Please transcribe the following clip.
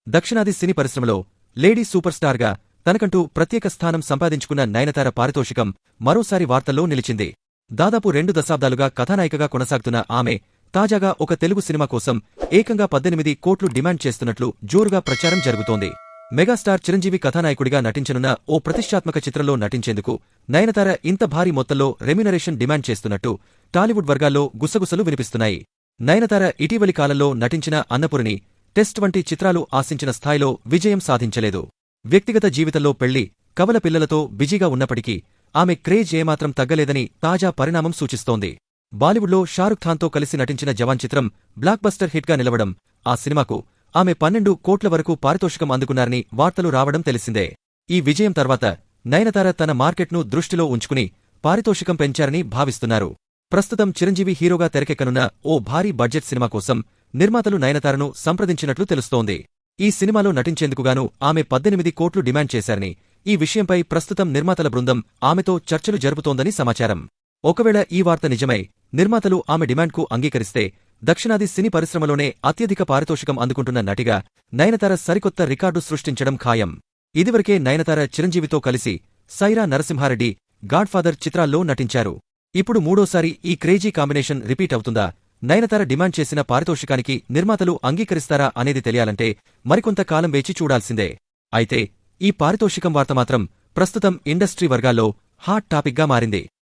దక్షిణాది సినీ పరిశ్రమలో lady super స్టార్గా తనకంటూ ప్రత్యేక స్థానం సంపాదించుకున్న నయనతార పారితోషికం మరోసారి వార్తల్లో నిలిచింది. దాదాపు 2 దశాబ్దాలుగా కథానాయికగా కొనసాగుతున్న ఆమె తాజాగా ఒక తెలుగు సినిమా కోసం ఏకంగా 18 కోట్లు డిమాండ్ చేస్తున్నట్లు జోరుగా ప్రచారం జరుగుతోంది. మెగాస్టార్ చిరంజీవి కథానాయకుడిగా నటించనున్న ఓ ప్రతిష్టాత్మక చిత్రంలో నటించేందుకు నయనతార ఇంత భారీ మొత్తంలో రెమ్యునరేషన్ డిమాండ్ చేస్తున్నట్టు టాలీవుడ్ వర్గాల్లో గుసగుసలు వినిపిస్తున్నాయి. నయనతార ఇటీవలి కాలంలో నటించిన అన్నపూర్ణి, టెస్ట్ వంటి చిత్రాలు ఆశించిన స్థాయిలో విజయం సాధించలేదు. వ్యక్తిగత జీవితంలో పెళ్లి, కవల పిల్లలతో బిజీగా ఉన్నప్పటికీ ఆమె క్రేజ్ ఏమాత్రం తగ్గలేదని తాజా పరిణామం సూచిస్తోంది. బాలీవుడ్లో షారుఖ్ ఖాన్తో కలిసి నటించిన జవాన్ చిత్రం బ్లాక్బస్టర్ హిట్గా నిలవడం, ఆ సినిమాకు ఆమె 12 కోట్ల వరకు పారితోషికం అందుకున్నారని వార్తలు రావడం తెలిసిందే. ఈ విజయం తర్వాత నయనతార తన మార్కెట్ను దృష్టిలో ఉంచుకుని పారితోషికం పెంచారని భావిస్తున్నారు. ప్రస్తుతం చిరంజీవి హీరోగా తెరకెక్కనున్న ఓ భారీ బడ్జెట్ సినిమా కోసం నిర్మాతలు నయనతారను సంప్రదించినట్లు తెలుస్తోంది. ఈ సినిమాలో నటించేందుకుగాను ఆమె 18 కోట్లు డిమాండ్ చేశారని, ఈ విషయంపై ప్రస్తుతం నిర్మాతల బృందం ఆమెతో చర్చలు జరుపుతోందని సమాచారం. ఒకవేళ ఈ వార్త నిజమై నిర్మాతలు ఆమె డిమాండ్కు అంగీకరిస్తే దక్షిణాది సినీ పరిశ్రమలోనే అత్యధిక పారితోషికం అందుకుంటున్న నటిగా నయనతార సరికొత్త రికార్డు సృష్టించడం ఖాయం. ఇదివరకే నయనతార చిరంజీవితో కలిసి సైరా నరసింహారెడ్డి, గాడ్ఫాదర్ చిత్రాల్లో నటించారు. ఇప్పుడు మూడోసారి ఈ క్రేజీ కాంబినేషన్ రిపీట్ అవుతుందా? నయనతార డిమాండ్ చేసిన పారితోషికానికి నిర్మాతలు అంగీకరిస్తారా అనేది తెలియాలంటే మరికొంత కాలం వేచి చూడాల్సిందే. అయితే ఈ పారితోషికం వార్త మాత్రం ప్రస్తుతం ఇండస్ట్రీ వర్గాల్లో హాట్ టాపిక్గా మారింది.